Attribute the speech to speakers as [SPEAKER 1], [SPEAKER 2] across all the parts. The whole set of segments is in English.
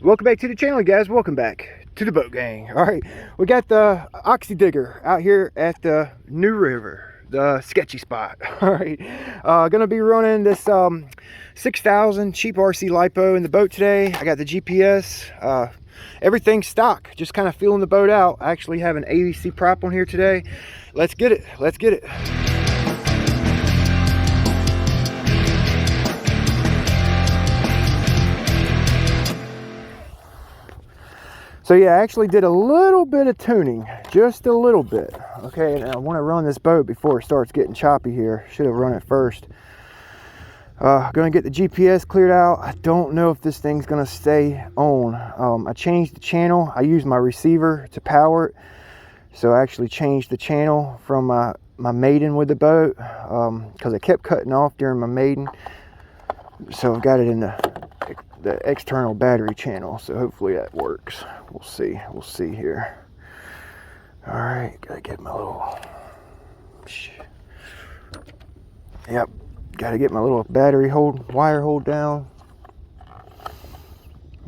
[SPEAKER 1] Welcome back to the channel, guys. Welcome back to the boat gang. All right, we got the Oxi-digger out here at the New River, the sketchy spot. All right, gonna be running this 6,000 cheap RC lipo in the boat today. I got the GPS, everything's stock, just kind of feeling the boat out. I actually have an ABC prop on here today. Let's get it, let's get it. So yeah, I actually did a little bit of tuning, just a little bit. Okay, and I want to run this boat before it starts getting choppy here. Should have run it first. Gonna get the GPS cleared out. I don't know if this thing's gonna stay on. I changed the channel. I used my receiver to power it. So I actually changed the channel from my maiden with the boat because I kept cutting off during my maiden. So I've got it in the external battery channel, so hopefully that works. We'll see here. All right, gotta get my little, yep, gotta get my little battery wire hold down.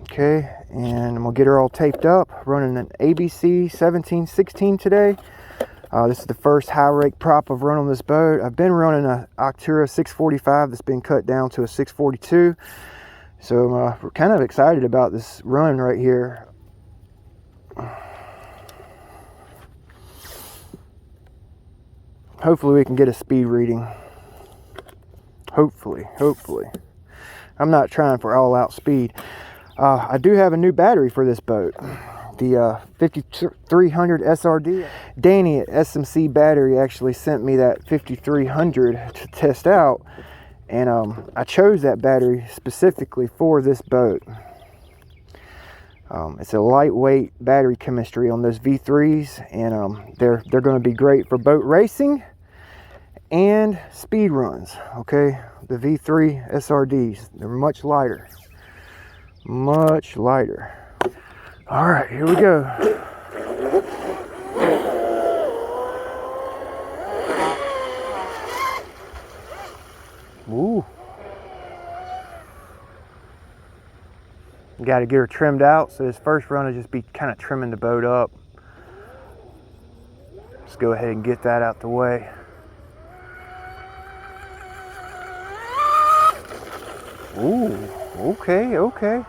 [SPEAKER 1] Okay, and I'm gonna get her all taped up, running an ABC 1716 today. This is the first high rake prop I've run on this boat. I've been running a ARTR 645 that's been cut down to a 642. So we're kind of excited about this run right here. Hopefully we can get a speed reading. Hopefully. I'm not trying for all out speed. I do have a new battery for this boat. The 5300 SRD. Danny at SMC Battery actually sent me that 5300 to test out. And I chose that battery specifically for this boat. It's a lightweight battery chemistry on those V3s, and they're going to be great for boat racing and speed runs. Okay, the V3 SRDs, they're much lighter. All right, here we go. Ooh. Got to get her trimmed out, so this first run will just be kind of trimming the boat up. Let's go ahead and get that out the way. Ooh, okay. Okay.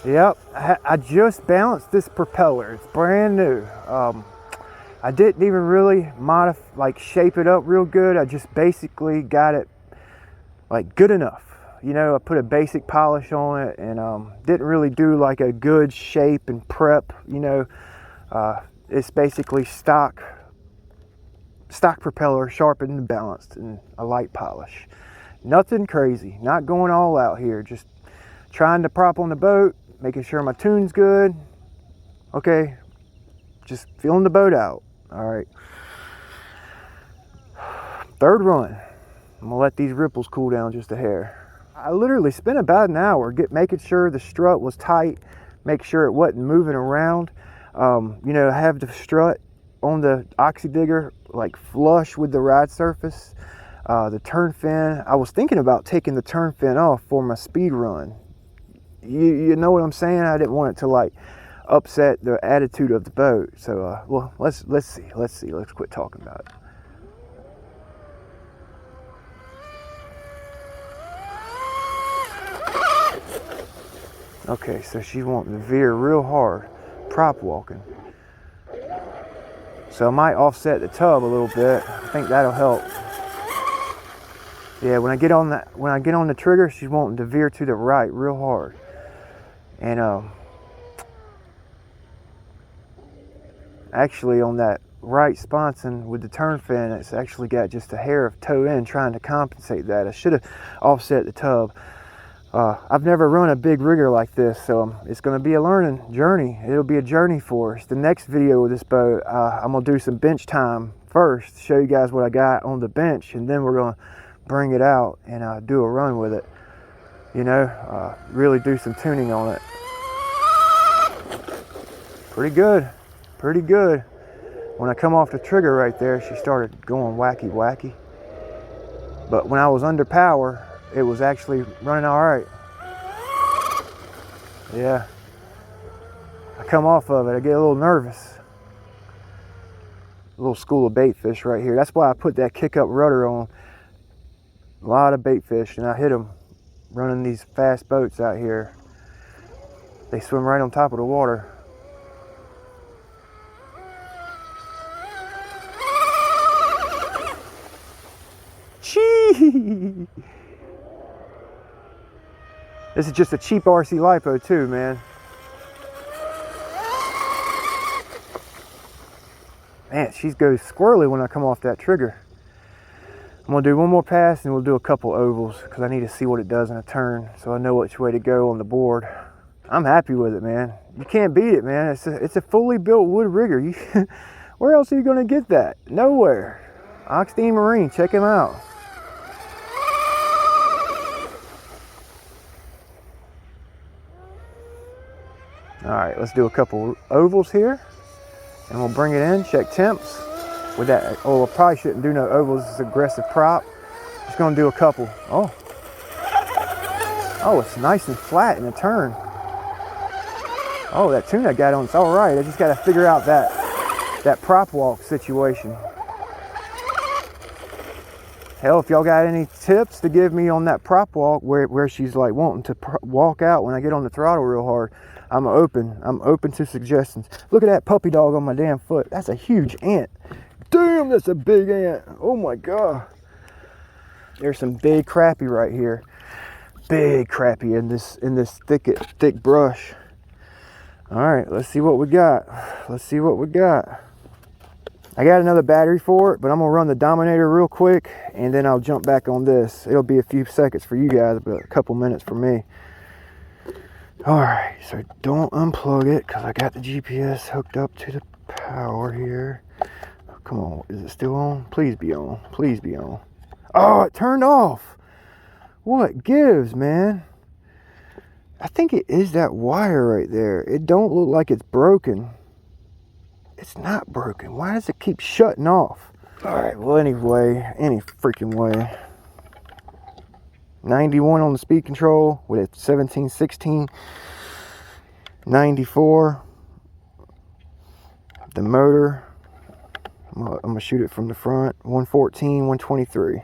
[SPEAKER 1] Yep, I just balanced this propeller. It's brand new. I didn't even really shape it up real good. I just basically got it like good enough. You know, I put a basic polish on it and didn't really do like a good shape and prep. You know, it's basically stock propeller, sharpened and balanced, and a light polish. Nothing crazy. Not going all out here. Just trying to prop on the boat, making sure my tune's good. Okay, just feeling the boat out. All right, third run. I'm gonna let these ripples cool down just a hair. I literally spent about an hour making sure the strut was tight, make sure it wasn't moving around. You know, I have the strut on the Oxi-digger like flush with the ride surface. The turn fin, I was thinking about taking the turn fin off for my speed run. You know what I'm saying? I didn't want it to like upset the attitude of the boat. So well, let's see. Let's quit talking about it. Okay, so she's wanting to veer real hard, prop walking. So I might offset the tub a little bit. I think that'll help. Yeah, when I get on the trigger, she's wanting to veer to the right real hard. And actually on that right sponson with the turn fin, it's actually got just a hair of toe in, trying to compensate that. I should have offset the tub. I've never run a big rigger like this, so it's going to be a learning journey. It'll be a journey for us. The next video with this boat, I'm going to do some bench time first, show you guys what I got on the bench, and then we're going to bring it out and do a run with it. You know, really do some tuning on it. Pretty good. When I come off the trigger right there, she started going wacky wacky. But when I was under power, it was actually running all right. Yeah. I come off of it, I get a little nervous. A little school of bait fish right here. That's why I put that kick up rudder on. A lot of bait fish, and I hit them running these fast boats out here. They swim right on top of the water. Chee! This is just a cheap RC LiPo too, man. Man, she goes squirrely when I come off that trigger. I'm gonna do one more pass and we'll do a couple ovals because I need to see what it does in a turn so I know which way to go on the board. I'm happy with it, man. You can't beat it, man. It's a fully built wood rigger. Where else are you gonna get that? Nowhere. Oxi-digger Marine, check him out. All right, let's do a couple ovals here and we'll bring it in, check temps. With that, oh, I probably shouldn't do no ovals, it's aggressive prop. Just gonna do a couple. Oh, it's nice and flat in the turn. Oh, that tune I got on, it's all right. I just gotta figure out that prop walk situation. Hell, if y'all got any tips to give me on that prop walk where she's like wanting to walk out when I get on the throttle real hard, I'm open to suggestions. Look at that puppy dog on my damn foot. That's a huge ant. Damn, that's a big ant. Oh my God. There's some big crappie right here. Big crappie in this thick brush. All right, let's see what we got. Let's see what we got. I got another battery for it, but I'm gonna run the Dominator real quick and then I'll jump back on this. It'll be a few seconds for you guys, but a couple minutes for me. All right, so don't unplug it because I got the GPS hooked up to the power here. Come on, is it still on? Please be on, please be on. Oh, it turned off. What gives, man? I think it is that wire right there. It don't look like it's broken. It's not broken. Why does it keep shutting off? All right, well, anyway, any freaking way. 91 on the speed control with a 1716. 94. The motor, I'm gonna shoot it from the front. 114, 123.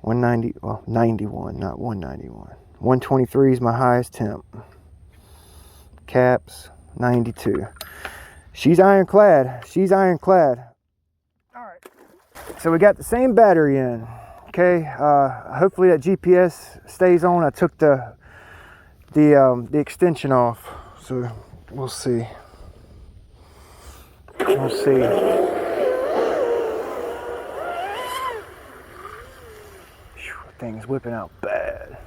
[SPEAKER 1] 190, well, 91, not 191. 123 is my highest temp. Caps, 92. She's ironclad. She's ironclad. All right. So we got the same battery in. Okay. Hopefully that GPS stays on. I took the extension off, so we'll see. We'll see. That thing's whipping out bad.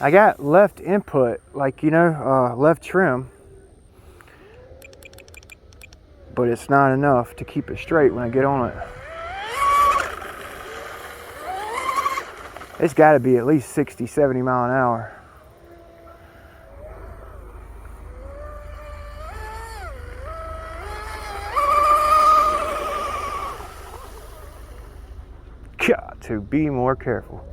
[SPEAKER 1] I got left input, like, you know, left trim, but it's not enough to keep it straight when I get on it. It's got to be at least 60, 70 mile an hour. Got to be more careful.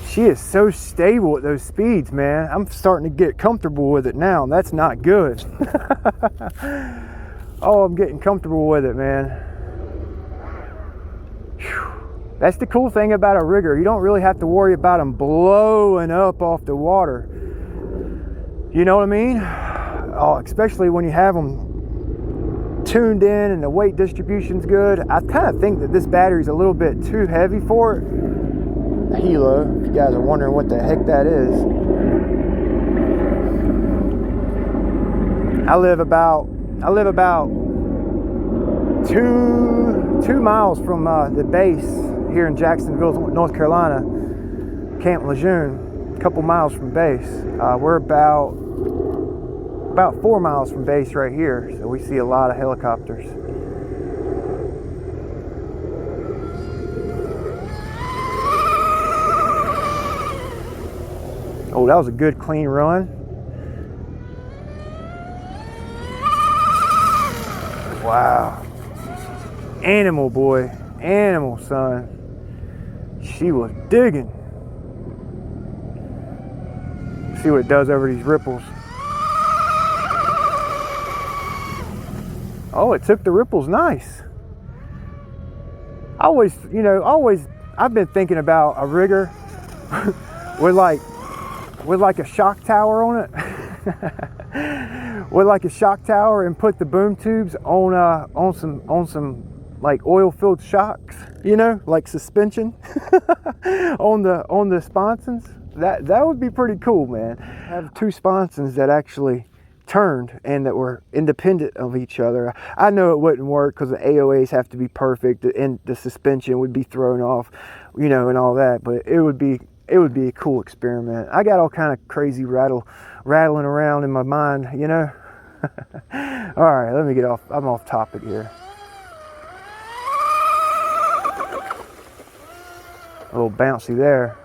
[SPEAKER 1] She is so stable at those speeds, man. I'm starting to get comfortable with it now, and that's not good. Oh, I'm getting comfortable with it, man. Whew. That's the cool thing about a rigger. You don't really have to worry about them blowing up off the water. You know what I mean? Oh, especially when you have them tuned in and the weight distribution's good. I kind of think that this battery's a little bit too heavy for it. Hilo, if you guys are wondering what the heck that is. I live about 2 miles from the base here in Jacksonville, North Carolina, Camp Lejeune, a couple miles from base. We're about about 4 miles from base right here, so we see a lot of helicopters. Oh, that was a good clean run. Wow. Animal, boy. Animal, son. She was digging. See what it does over these ripples. Oh, it took the ripples nice. I've been thinking about a rigger with like a shock tower on it. With like a shock tower, and put the boom tubes on some like oil filled shocks, like suspension on the sponsons. That would be pretty cool, man. Have 2 sponsons that actually turned and that were independent of each other. I know it wouldn't work because the AOAs have to be perfect and the suspension would be thrown off, and all that, but it would be a cool experiment. I got all kind of crazy rattling around in my mind, All right, let me get off. I'm off topic here. A little bouncy there.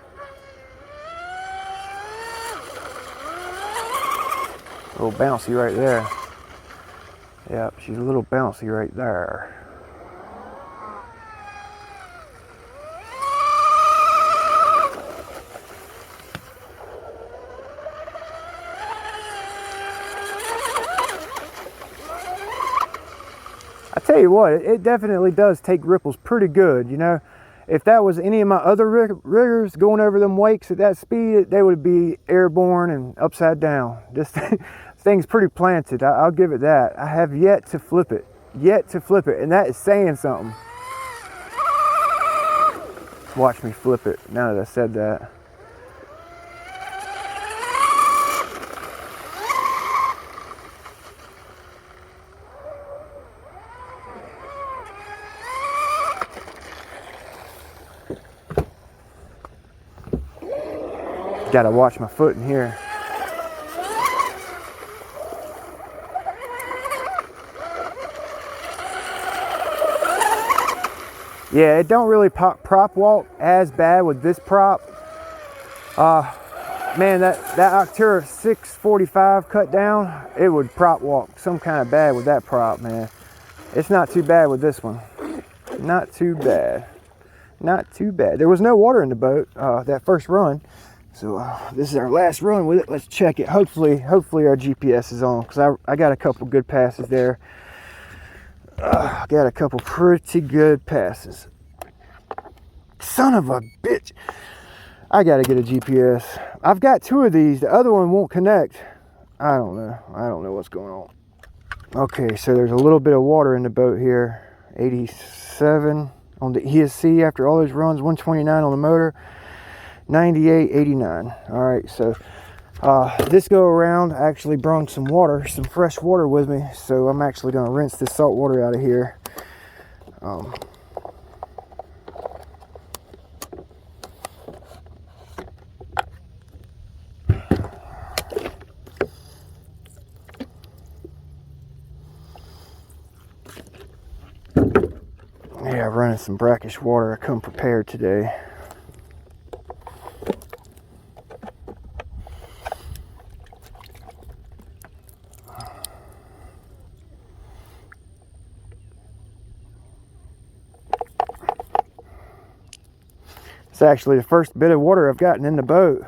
[SPEAKER 1] A little bouncy right there. Yep, she's a little bouncy right there. I tell you what, it definitely does take ripples pretty good, If that was any of my other riggers going over them wakes at that speed, they would be airborne and upside down. This thing's pretty planted, I'll give it that. I have yet to flip it, and that is saying something. Watch me flip it, now that I said that. Gotta watch my foot in here. Yeah, it don't really prop walk as bad with this prop. Man, that ARTR 645 cut down, it would prop walk some kind of bad with that prop, man. It's not too bad with this one. Not too bad. Not too bad. There was no water in the boat that first run. So this is our last run with it. Let's check it. Hopefully our GPS is on, because I got a couple good passes there. Got a couple pretty good passes. Son of a bitch. I gotta get a GPS. I've got 2 of these. The other one won't connect. I don't know what's going on. Okay, so there's a little bit of water in the boat here. 87 on the ESC after all those runs. 129 on the motor. 98, 89. All right, so this go around I actually brought some water, some fresh water with me, so I'm actually going to rinse this salt water out of here. Yeah, running some brackish water. I come prepared today. It's actually the first bit of water I've gotten in the boat.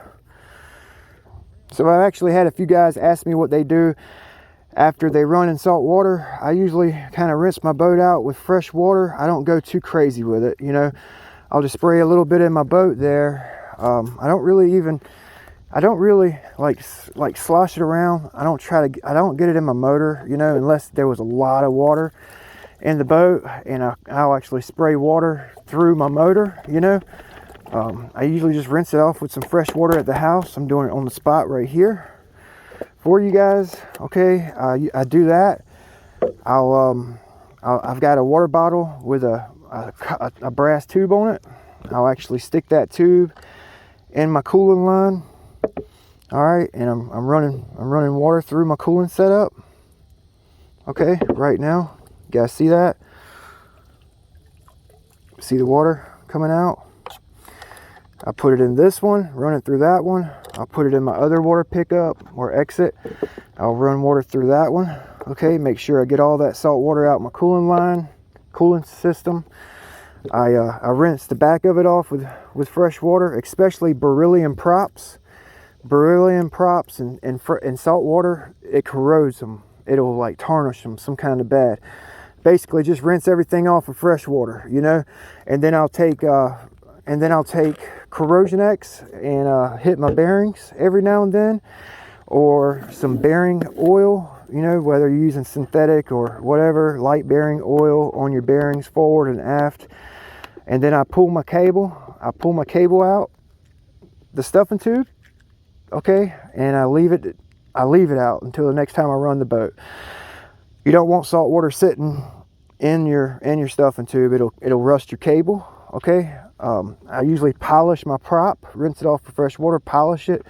[SPEAKER 1] So I've actually had a few guys ask me what they do after they run in salt water. I usually kind of rinse my boat out with fresh water. I don't go too crazy with it, I'll just spray a little bit in my boat there. I don't really like slosh it around. I don't get it in my motor, unless there was a lot of water in the boat, and I'll actually spray water through my motor, I usually just rinse it off with some fresh water at the house. I'm doing it on the spot right here for you guys. Okay, I do that. I've got a water bottle with a brass tube on it. I'll actually stick that tube in my cooling line. All right, and I'm running water through my cooling setup. Okay, right now, you guys see that? See the water coming out? I put it in this one, run it through that one. I'll put it in my other water pickup or exit. I'll run water through that one. Okay, make sure I get all that salt water out my cooling line, cooling system. I rinse the back of it off with fresh water, especially beryllium props. Beryllium props and salt water, it corrodes them. It'll like tarnish them some kind of bad. Basically just rinse everything off with fresh water, you know, and then I'll take Corrosion X and hit my bearings every now and then, or some bearing oil, you know, whether you're using synthetic or whatever, light bearing oil on your bearings forward and aft. And then I pull my cable out, the stuffing tube, okay, and I leave it out until the next time I run the boat. You don't want salt water sitting in your stuffing tube. It'll rust your cable, okay. I usually polish my prop, rinse it off with fresh water, polish it.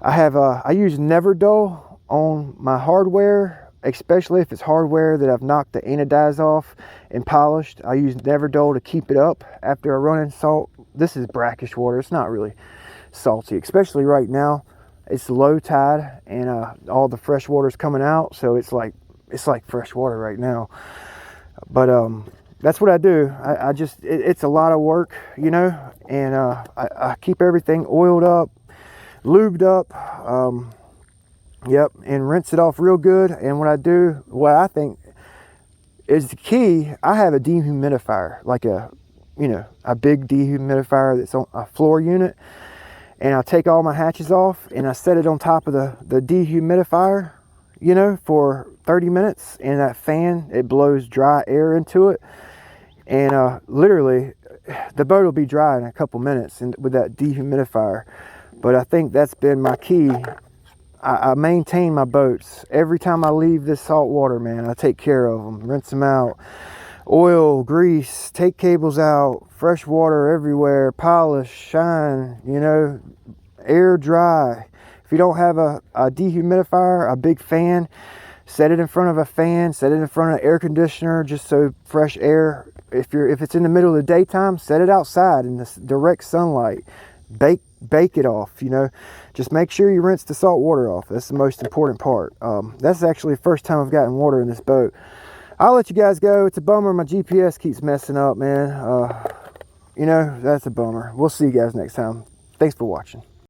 [SPEAKER 1] I use Never Dull on my hardware, especially if it's hardware that I've knocked the anodize off and polished. I use Never Dull to keep it up after I run in salt. This is brackish water. It's not really salty, especially right now. It's low tide and all the fresh water is coming out, so it's like fresh water right now. But that's what I do. It's a lot of work, you know, and I keep everything oiled up, lubed up, yep, and rinse it off real good. And what I think is the key, I have a dehumidifier, like a big dehumidifier that's on a floor unit, and I'll take all my hatches off and I set it on top of the dehumidifier, you know, for 30 minutes, and that fan, it blows dry air into it, and literally the boat will be dry in a couple minutes with that dehumidifier. But I think that's been my key. I maintain my boats. Every time I leave this salt water, man, I take care of them, rinse them out, oil, grease, take cables out, fresh water everywhere, polish, shine, you know, air dry. If you don't have a dehumidifier, a big fan, set it in front of a fan, set it in front of an air conditioner, just so fresh air. If it's in the middle of the daytime, set it outside in the direct sunlight. Bake it off, you know. Just make sure you rinse the salt water off. That's the most important part. That's actually the first time I've gotten water in this boat. I'll let you guys go. It's a bummer my GPS keeps messing up, man. You know, that's a bummer. We'll see you guys next time. Thanks for watching.